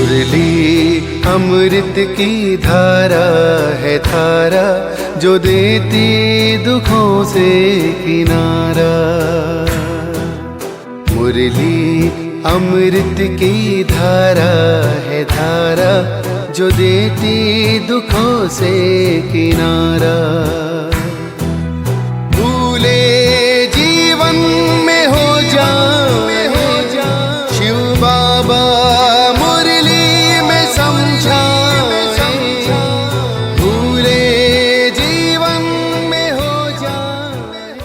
मुरली अमृत की धारा है धारा, जो देती दुखों से किनारा। मुरली अमृत की धारा है धारा, जो देती दुखों से किनारा। भूले जीवन में हो जाए शिव बाबा मुरली में समझाए, भूले जीवन में हो जाए।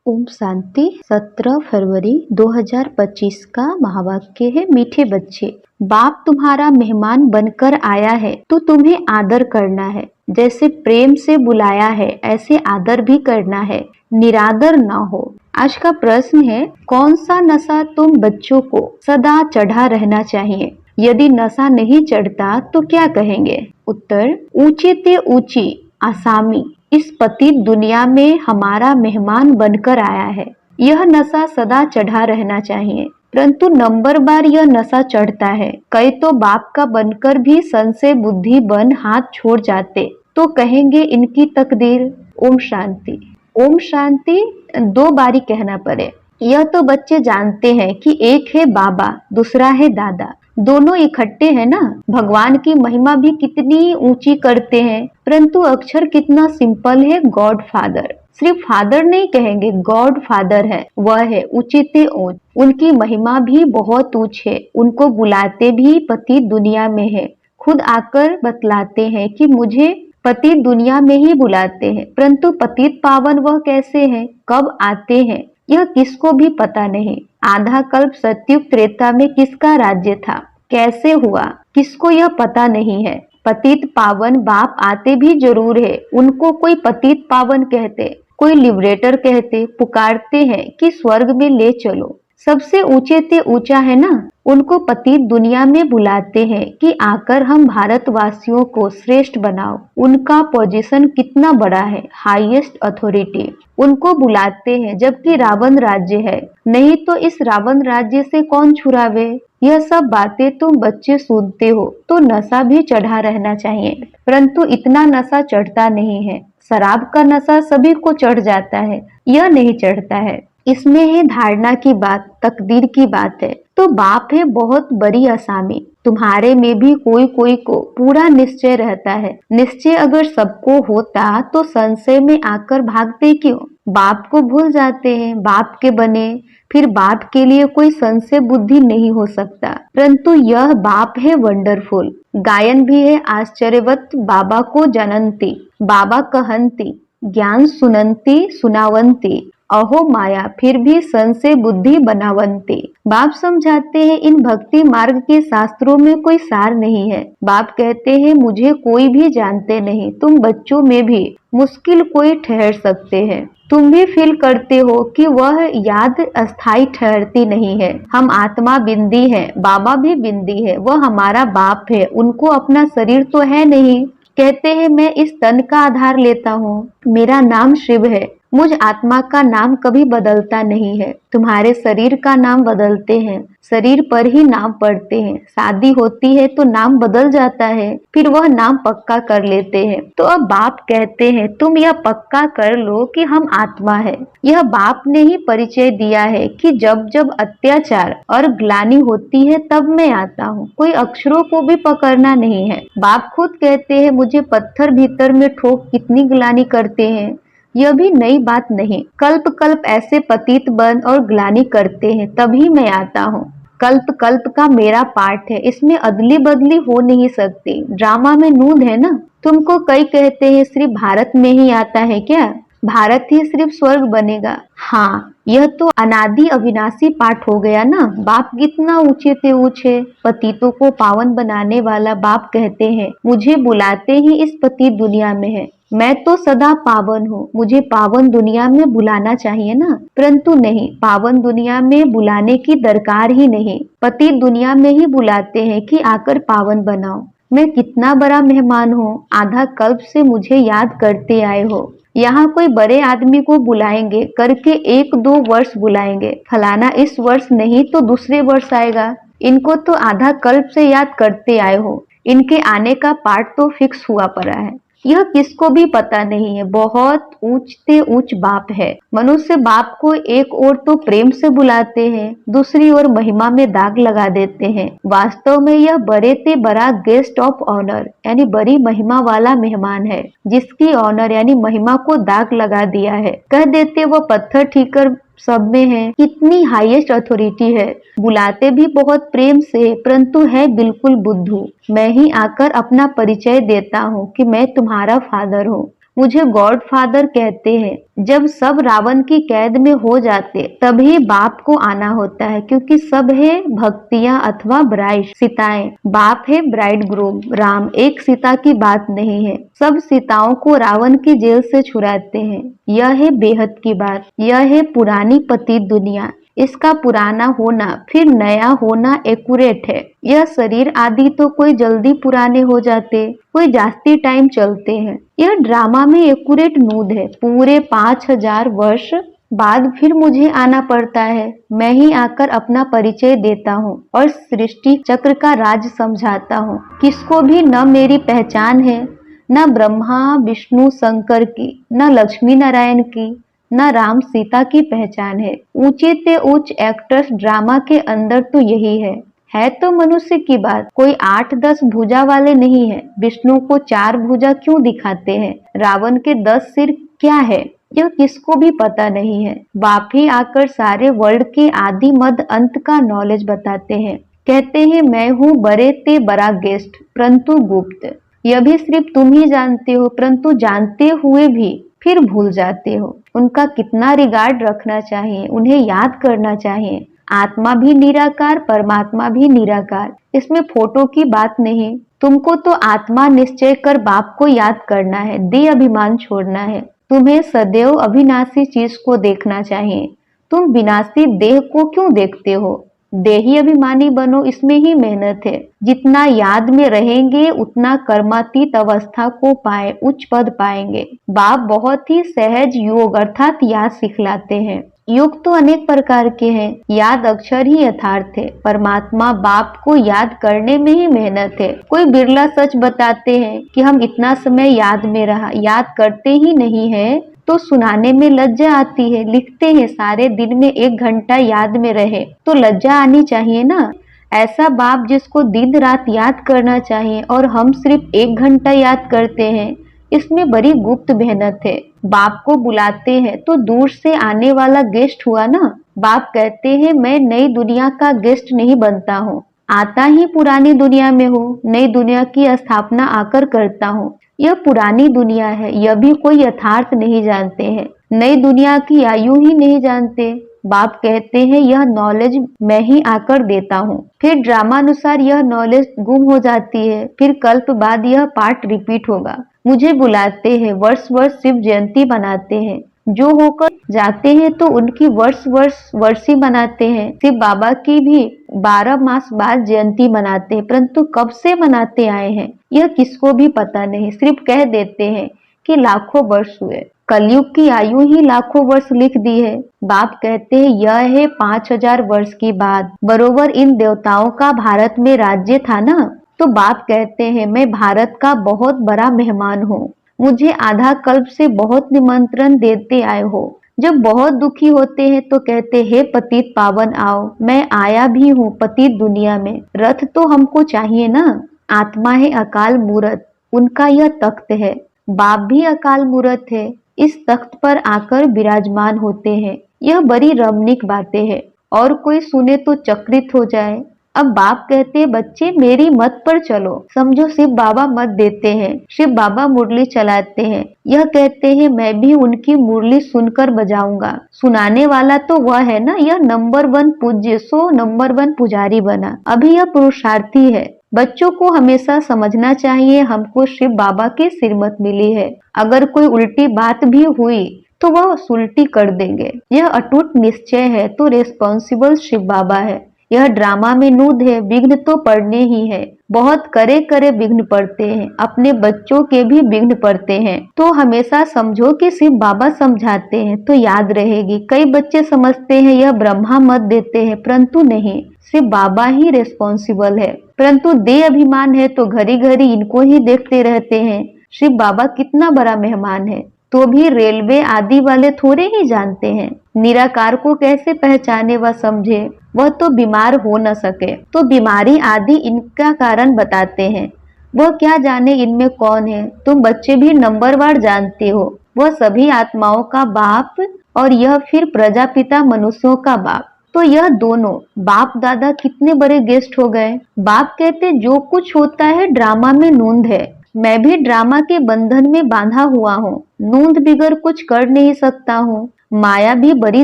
ओम शांति। 17 फरवरी 2025 का महावाक्य है, मीठे बच्चे, बाप तुम्हारा मेहमान बनकर आया है तो तुम्हें आदर करना है। जैसे प्रेम से बुलाया है ऐसे आदर भी करना है, निरादर न हो। आज का प्रश्न है, कौन सा नशा तुम बच्चों को सदा चढ़ा रहना चाहिए? यदि नशा नहीं चढ़ता तो क्या कहेंगे? उत्तर, ऊंचे ते ऊंची आसामी इस पतित दुनिया में हमारा मेहमान बनकर आया है। यह नशा सदा चढ़ा रहना चाहिए, परंतु नंबर बार यह नशा चढ़ता है। कई तो बाप का बनकर भी संशय बुद्धि बन हाथ छोड़ जाते, तो कहेंगे इनकी तकदीर। ओम शांति। ओम शांति 2 बारी कहना पड़े। यह तो बच्चे जानते हैं कि एक है बाबा, दूसरा है दादा, दोनों इकट्ठे हैं ना। भगवान की महिमा भी कितनी ऊंची करते हैं, परंतु अक्षर कितना सिंपल है, गॉड फादर। सिर्फ फादर नहीं कहेंगे, गॉड फादर है, वह है ऊंचे ऊंच। उनकी महिमा भी बहुत ऊंच है। उनको बुलाते भी पति दुनिया में है। खुद आकर बतलाते हैं कि मुझे पति दुनिया में ही बुलाते हैं, परंतु पतित पावन वह कैसे हैं, कब आते हैं, यह किसको भी पता नहीं। आधा कल्प सतयुग त्रेता में किसका राज्य था, कैसे हुआ, किसको यह पता नहीं है। पतित पावन बाप आते भी जरूर है। उनको कोई पतित पावन कहते, कोई लिबरेटर कहते, पुकारते हैं कि स्वर्ग में ले चलो। सबसे ऊंचे ते ऊंचा है ना, उनको पतित दुनिया में बुलाते हैं कि आकर हम भारतवासियों को श्रेष्ठ बनाओ। उनका पोजीशन कितना बड़ा है, हाईएस्ट अथॉरिटी। उनको बुलाते हैं जबकि रावण राज्य है, नहीं तो इस रावण राज्य से कौन छुड़ावे। यह सब बातें तुम बच्चे सुनते हो तो नशा भी चढ़ा रहना चाहिए, परंतु इतना नशा चढ़ता नहीं है। शराब का नशा सभी को चढ़ जाता है, यह नहीं चढ़ता है। इसमें है धारणा की बात, तकदीर की बात है। तो बाप है बहुत बड़ी आसामी। तुम्हारे में भी कोई कोई को पूरा निश्चय रहता है। निश्चय अगर सबको होता तो संशय में आकर भागते क्यों? बाप को भूल जाते हैं, बाप के बने, फिर बाप के लिए कोई संशय बुद्धि नहीं हो सकता। परंतु यह बाप है वंडरफुल। गायन भी है आश्चर्यवत बाबा को जानंती, बाबा कहंती, ज्ञान सुनंती सुनावंती, अहो माया फिर भी संशय बुद्धि बनावंती। बाप समझाते हैं इन भक्ति मार्ग के शास्त्रों में कोई सार नहीं है। बाप कहते हैं मुझे कोई भी जानते नहीं, तुम बच्चों में भी मुश्किल कोई ठहर सकते हैं। तुम भी फील करते हो कि वह याद अस्थाई ठहरती नहीं है। हम आत्मा बिंदी है, बाबा भी बिंदी है, वह हमारा बाप है, उनको अपना शरीर तो है नहीं। कहते हैं मैं इस तन का आधार लेता हूँ, मेरा नाम शिव है, मुझ आत्मा का नाम कभी बदलता नहीं है। तुम्हारे शरीर का नाम बदलते हैं, शरीर पर ही नाम पड़ते हैं। शादी होती है तो नाम बदल जाता है, फिर वह नाम पक्का कर लेते हैं। तो अब बाप कहते हैं तुम यह पक्का कर लो कि हम आत्मा है। यह बाप ने ही परिचय दिया है कि जब जब अत्याचार और ग्लानि होती है तब मैं आता हूँ, कोई अक्षरों को भी पकड़ना नहीं है। बाप खुद कहते हैं मुझे पत्थर भीतर में ठोक कितनी ग्लानि करते हैं। यह भी नई बात नहीं, कल्प कल्प ऐसे पतित बन और ग्लानि करते हैं, तभी मैं आता हूँ। कल्प कल्प का मेरा पार्ट है, इसमें अदली बदली हो नहीं सकती। ड्रामा में नूंद है ना। तुमको कई कहते हैं सिर्फ भारत में ही आता है क्या, भारत ही सिर्फ स्वर्ग बनेगा। हाँ, यह तो अनादि अविनाशी पाठ हो गया ना। बाप कितना ऊंचे से ऊंचे, पतितों को पावन बनाने वाला बाप कहते हैं मुझे बुलाते ही इस पतित दुनिया में है। मैं तो सदा पावन हूँ, मुझे पावन दुनिया में बुलाना चाहिए ना, परंतु नहीं, पावन दुनिया में बुलाने की दरकार ही नहीं। पतित दुनिया में ही बुलाते हैं कि आकर पावन बनाओ। मैं कितना बड़ा मेहमान हूँ, आधा कल्प से मुझे याद करते आए हो। यहाँ कोई बड़े आदमी को बुलाएंगे करके 1-2 वर्ष बुलाएंगे, फलाना इस वर्ष नहीं तो दूसरे वर्ष आएगा। इनको तो आधा कल्प से याद करते आए हो, इनके आने का पार्ट तो फिक्स हुआ पड़ा है। यह किसको भी पता नहीं है, बहुत ऊंचते ऊंच बाप है। मनुष्य बाप को एक ओर तो प्रेम से बुलाते हैं, दूसरी ओर महिमा में दाग लगा देते हैं। वास्तव में यह बड़े से बड़ा गेस्ट ऑफ ऑनर यानी बड़ी महिमा वाला मेहमान है, जिसकी ऑनर यानी महिमा को दाग लगा दिया है। कह देते वो पत्थर ठीकर सब में है, कितनी हाईएस्ट अथॉरिटी है। बुलाते भी बहुत प्रेम से, परंतु है बिल्कुल बुद्धू। मैं ही आकर अपना परिचय देता हूँ कि मैं तुम्हारा फादर हूँ। मुझे गॉड फादर कहते हैं। जब सब रावण की कैद में हो जाते तभी बाप को आना होता है, क्योंकि सब है भक्तियां अथवा ब्राइड सीताएं। बाप है ब्राइड ग्रूम राम, एक सीता की बात नहीं है। सब सीताओं को रावण की जेल से छुड़ाते हैं। यह है बेहद की बात, यह है पुरानी पतित दुनिया। इसका पुराना होना फिर नया होना एक्यूरेट है। यह शरीर आदि तो कोई जल्दी पुराने हो जाते, कोई जास्ती टाइम चलते हैं। यह ड्रामा में एक्यूरेट नूद है। पूरे 5000 वर्ष बाद फिर मुझे आना पड़ता है। मैं ही आकर अपना परिचय देता हूँ और सृष्टि चक्र का राज समझाता हूँ। किसको भी न मेरी पहचान है, न ब्रह्मा विष्णु शंकर की, न लक्ष्मी नारायण की, न राम सीता की पहचान है। ऊंचे से उच्च एक्टर्स ड्रामा के अंदर तो यही है तो मनुष्य की बात। कोई 8-10 भुजा वाले नहीं है। विष्णु को 4 भुजा क्यों दिखाते हैं? रावण के 10 सिर क्या है, यह किसको भी पता नहीं है। बाप ही आकर सारे वर्ल्ड के आदि मध्य अंत का नॉलेज बताते हैं। कहते हैं मैं हूँ बड़े से बड़ा गेस्ट, परंतु गुप्त। यह भी सिर्फ तुम ही जानते हो, परंतु जानते हुए भी फिर भूल जाते हो। उनका कितना रिगार्ड रखना चाहिए, उन्हें याद करना चाहिए। आत्मा भी निराकार, परमात्मा भी निराकार, इसमें फोटो की बात नहीं। तुमको तो आत्मा निश्चय कर बाप को याद करना है, देह अभिमान छोड़ना है। तुम्हें सदैव अविनाशी चीज को देखना चाहिए। तुम विनाशी देह को क्यों देखते हो? देही अभिमानी बनो, इसमें ही मेहनत है। जितना याद में रहेंगे उतना कर्मातीत अवस्था को पाए, उच्च पद पाएंगे। बाप बहुत ही सहज योग अर्थात याद सिखलाते हैं। योग तो अनेक प्रकार के हैं, याद अक्षर ही यथार्थ है। परमात्मा बाप को याद करने में ही मेहनत है। कोई बिरला सच बताते हैं कि हम इतना समय याद में रहा, याद करते ही नहीं है तो सुनाने में लज्जा आती है। लिखते हैं सारे दिन में 1 घंटा याद में रहे तो लज्जा आनी चाहिए ना। ऐसा बाप जिसको दिन रात याद करना चाहिए और हम सिर्फ 1 घंटा याद करते हैं, इसमें बड़ी गुप्त मेहनत है। बाप को बुलाते हैं तो दूर से आने वाला गेस्ट हुआ ना। बाप कहते हैं मैं नई दुनिया का गेस्ट नहीं बनता हूँ, आता ही पुरानी दुनिया में हूँ। नई दुनिया की स्थापना आकर करता हूँ। यह पुरानी दुनिया है, यह भी कोई यथार्थ नहीं जानते हैं। नई दुनिया की आयु ही नहीं जानते। बाप कहते हैं यह नॉलेज मैं ही आकर देता हूँ। फिर ड्रामा अनुसार यह नॉलेज गुम हो जाती है, फिर कल्प बाद यह पार्ट रिपीट होगा। मुझे बुलाते हैं, वर्ष वर्ष शिव जयंती मनाते हैं। जो होकर जाते हैं तो उनकी वर्षी मनाते हैं। शिव बाबा की भी 12 मास बाद जयंती मनाते हैं, परंतु कब से मनाते आए हैं यह किसको भी पता नहीं। सिर्फ कह देते हैं कि लाखों वर्ष हुए। कलयुग की आयु ही लाखों वर्ष लिख दी है। बाप कहते हैं यह है 5000 वर्ष की बात। बरोबर इन देवताओं का भारत में राज्य था ना, तो बाप कहते हैं मैं भारत का बहुत बड़ा मेहमान हूँ। मुझे आधा कल्प से बहुत निमंत्रण देते आए हो। जब बहुत दुखी होते हैं तो कहते हे पतित पावन आओ। मैं आया भी हूँ पतित दुनिया में। रथ तो हमको चाहिए ना। आत्मा है अकाल मूरत, उनका यह तख्त है। बाप भी अकाल मूरत है, इस तख्त पर आकर विराजमान होते हैं। यह बड़ी रमणीक बातें हैं और कोई सुने तो चकित हो जाए। अब बाप कहते बच्चे मेरी मत पर चलो। समझो शिव बाबा मत देते हैं। शिव बाबा मुरली चलाते हैं। यह कहते हैं मैं भी उनकी मुरली सुनकर बजाऊंगा। सुनाने वाला तो वह है ना। यह नंबर 1 पूज्य, सो नंबर 1 पुजारी बना। अभी यह पुरुषार्थी है। बच्चों को हमेशा समझना चाहिए हमको शिव बाबा की श्रीमत मिली है। अगर कोई उल्टी बात भी हुई तो वह सुलटी कर देंगे। यह अटूट निश्चय है तो रेस्पॉन्सिबल शिव बाबा है। यह ड्रामा में नूंद है, विघ्न तो पड़ने ही है। बहुत करे करे विघ्न पड़ते हैं, अपने बच्चों के भी विघ्न पड़ते हैं। तो हमेशा समझो कि सिर्फ बाबा समझाते हैं तो याद रहेगी। कई बच्चे समझते हैं यह ब्रह्मा मत देते हैं, परंतु नहीं, सिर्फ बाबा ही रिस्पॉन्सिबल है। परंतु दे अभिमान है तो घड़ी घड़ी इनको ही देखते रहते हैं। सिर्फ बाबा कितना बड़ा मेहमान है, तो भी रेलवे आदि वाले थोड़े ही जानते हैं। निराकार को कैसे पहचाने व समझे, वह तो बीमार हो न सके तो बीमारी आदि इनका कारण बताते हैं। वह क्या जाने इनमें कौन है। तुम बच्चे भी नंबरवार जानते हो, वह सभी आत्माओं का बाप और यह फिर प्रजापिता मनुष्यों का बाप। तो यह दोनों बाप दादा कितने बड़े गेस्ट हो गए। बाप कहते जो कुछ होता है ड्रामा में नूंद है, मैं भी ड्रामा के बंधन में बांधा हुआ हूँ, नूंद बिगर कुछ कर नहीं सकता हूँ। माया भी बड़ी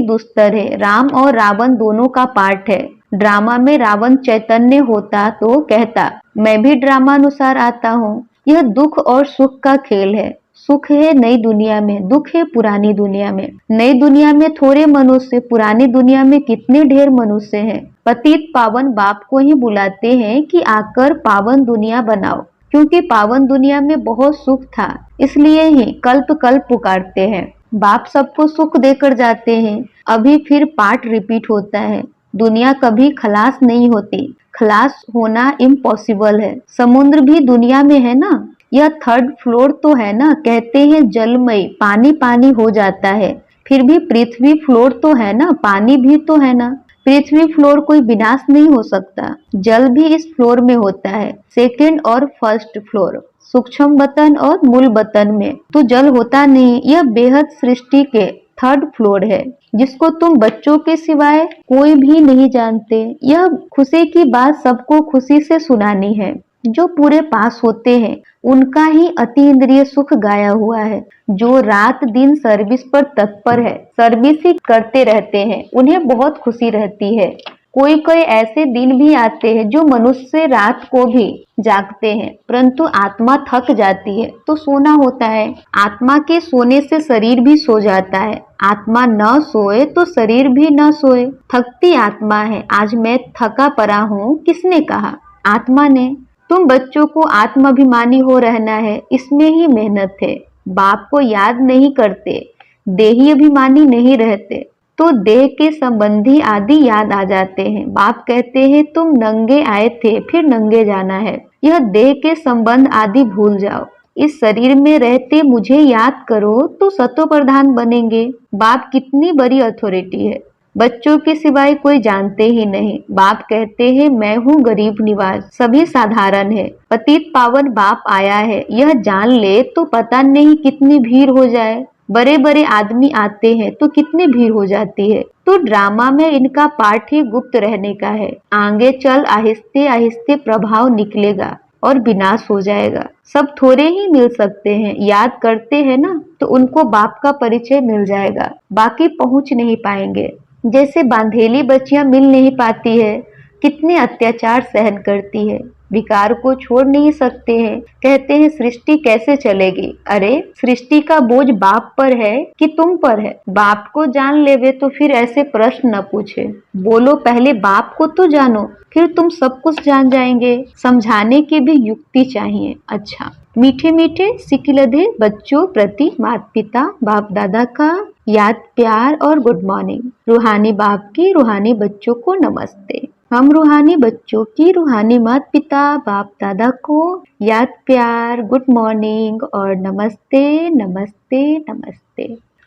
दुस्तर है, राम और रावण दोनों का पार्ट है। ड्रामा में रावण चैतन्य होता तो कहता मैं भी ड्रामा अनुसार आता हूँ। यह दुख और सुख का खेल है। सुख है नई दुनिया में, दुख है पुरानी दुनिया में। नई दुनिया में थोड़े मनुष्य, पुरानी दुनिया में कितने ढेर मनुष्य हैं। पतित पावन बाप को ही बुलाते हैं कि आकर पावन दुनिया बनाओ, क्योंकि पावन दुनिया में बहुत सुख था, इसलिए ही कल्प कल्प पुकारते हैं। बाप सबको सुख देकर जाते हैं। अभी फिर पाठ रिपीट होता है। दुनिया कभी खलास नहीं होती, खलास होना इम्पॉसिबल है। समुद्र भी दुनिया में है ना, यह थर्ड फ्लोर तो है ना। कहते हैं जलमय पानी पानी हो जाता है, फिर भी पृथ्वी फ्लोर तो है ना, पानी भी तो है ना। पृथ्वी फ्लोर कोई विनाश नहीं हो सकता। जल भी इस फ्लोर में होता है, सेकंड और फर्स्ट फ्लोर, सूक्ष्म बतन और मूल बतन में तो जल होता नहीं। यह बेहद सृष्टि के थर्ड फ्लोर है, जिसको तुम बच्चों के सिवाय कोई भी नहीं जानते। यह खुशी की बात सबको खुशी से सुनानी है। जो पूरे पास होते हैं उनका ही अति इंद्रिय सुख गाया हुआ है। जो रात दिन सर्विस पर तत्पर है, सर्विस ही करते रहते हैं, उन्हें बहुत खुशी रहती है। कोई कोई ऐसे दिन भी आते हैं जो मनुष्य रात को भी जागते हैं, परंतु आत्मा थक जाती है तो सोना होता है। आत्मा के सोने से शरीर भी सो जाता है, आत्मा न सोए तो शरीर भी न सोए। थकती आत्मा है, आज मैं थका पड़ा हूँ, किसने कहा? आत्मा ने। तुम बच्चों को आत्माभिमानी हो रहना है, इसमें ही मेहनत है। बाप को याद नहीं करते, देही अभिमानी नहीं रहते तो देह के संबंधी आदि याद आ जाते हैं। बाप कहते हैं तुम नंगे आए थे, फिर नंगे जाना है। यह देह के संबंध आदि भूल जाओ, इस शरीर में रहते मुझे याद करो तो सतो प्रधान बनेंगे। बाप कितनी बड़ी अथॉरिटी है, बच्चों के सिवाय कोई जानते ही नहीं। बाप कहते हैं मैं हूँ गरीब निवाज, सभी साधारण है। पतित पावन बाप आया है, यह जान ले तो पता नहीं कितनी भीड़ हो जाए। बड़े बड़े आदमी आते हैं तो कितनी भीड़ हो जाती है। तो ड्रामा में इनका पार्ट ही गुप्त रहने का है। आगे चल आहिस्ते आहिस्ते प्रभाव निकलेगा और विनाश हो जाएगा। सब थोड़े ही मिल सकते हैं, याद करते हैं ना तो उनको बाप का परिचय मिल जाएगा, बाकी पहुंच नहीं पाएंगे। जैसे बांधेली बच्चियां मिल नहीं पाती है, कितने अत्याचार सहन करती है, विकार को छोड़ नहीं सकते हैं। कहते हैं सृष्टि कैसे चलेगी? अरे सृष्टि का बोझ बाप पर है कि तुम पर है? बाप को जान लेवे तो फिर ऐसे प्रश्न न पूछे। बोलो पहले बाप को तो जानो, फिर तुम सब कुछ जान जाएंगे। समझाने की भी युक्ति चाहिए। अच्छा, मीठे मीठे सिकिलधे बच्चों प्रति माता पिता बाप दादा का याद प्यार और गुड मॉर्निंग। रूहानी बाप की रूहानी बच्चों को नमस्ते। हम रूहानी बच्चों की रूहानी माता पिता बाप दादा को याद प्यार गुड मॉर्निंग और नमस्ते नमस्ते नमस्ते।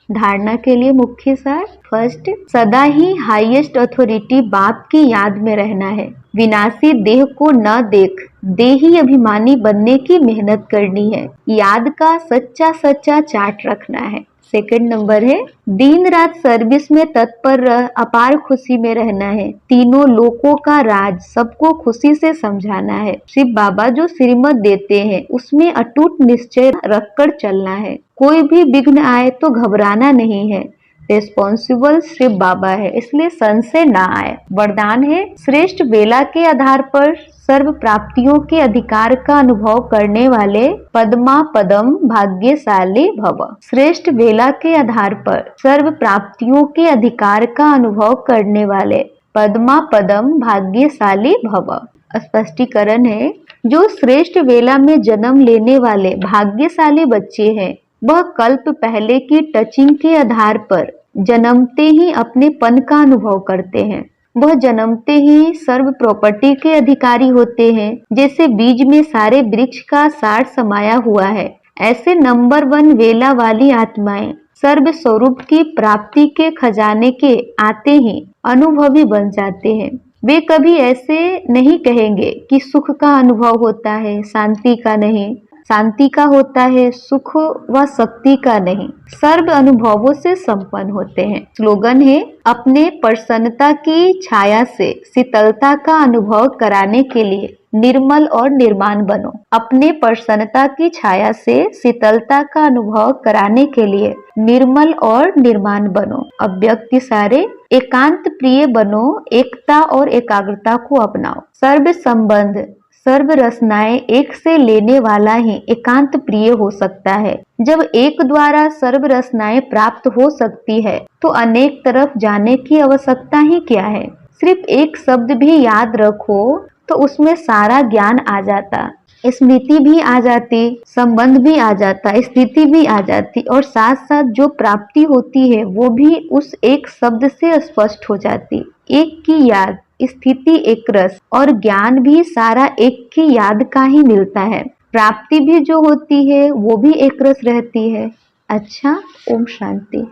धारणा के लिए मुख्य सार। फर्स्ट, सदा ही हाईएस्ट अथॉरिटी बाप की याद में रहना है। विनाशी देह को न देख देही अभिमानी बनने की मेहनत करनी है। याद का सच्चा सच्चा चार्ट रखना है। सेकंड नंबर है दिन रात सर्विस में तत्पर रह, अपार खुशी में रहना है। तीनों लोकों का राज सबको खुशी से समझाना है। शिव बाबा जो श्रीमत देते हैं उसमें अटूट निश्चय रखकर चलना है। कोई भी विघ्न आए तो घबराना नहीं है। रिस्पॉन्सिबल शिव बाबा है, इसलिए संशय ना आए। वरदान है श्रेष्ठ बेला के आधार पर सर्व प्राप्तियों के अधिकार का अनुभव करने वाले पद्मा पदम भाग्यशाली भव। श्रेष्ठ बेला के आधार पर सर्व प्राप्तियों के अधिकार का अनुभव करने वाले पद्मा पदम भाग्यशाली भव। स्पष्टीकरण है, जो श्रेष्ठ वेला में जन्म लेने वाले भाग्यशाली बच्चे हैं, वह कल्प पहले की टचिंग के आधार पर जन्मते ही अपने पन का अनुभव करते हैं। वह जन्मते ही सर्व प्रॉपर्टी के अधिकारी होते हैं। जैसे बीज में सारे वृक्ष का सार समाया हुआ है, ऐसे नंबर 1 वेला वाली आत्माएं सर्व स्वरूप की प्राप्ति के खजाने के आते ही अनुभवी बन जाते हैं। वे कभी ऐसे नहीं कहेंगे कि सुख का अनुभव होता है, शांति का नहीं। शांति का होता है, सुख व शक्ति का नहीं। सर्व अनुभवों से संपन्न होते हैं। स्लोगन है, अपने प्रसन्नता की छाया से शीतलता का अनुभव कराने के लिए निर्मल और निर्माण बनो। अपने प्रसन्नता की छाया से शीतलता का अनुभव कराने के लिए निर्मल और निर्माण बनो। अव्यक्त सारे एकांत प्रिय बनो, एकता और एकाग्रता को अपनाओ। सर्व संबंध सर्व रसनाएं एक से लेने वाला ही एकांत प्रिय हो सकता है। जब एक द्वारा सर्व रसनाएं प्राप्त हो सकती है तो अनेक तरफ जाने की आवश्यकता ही क्या है। सिर्फ एक शब्द भी याद रखो तो उसमें सारा ज्ञान आ जाता, स्मृति भी आ जाती, संबंध भी आ जाता, स्थिति भी आ जाती और साथ साथ जो प्राप्ति होती है वो भी उस एक शब्द से स्पष्ट हो जाती। एक की याद, स्थिति एक रस और ज्ञान भी सारा एक की याद का ही मिलता है। प्राप्ति भी जो होती है वो भी एक रस रहती है। अच्छा, ओम शांति।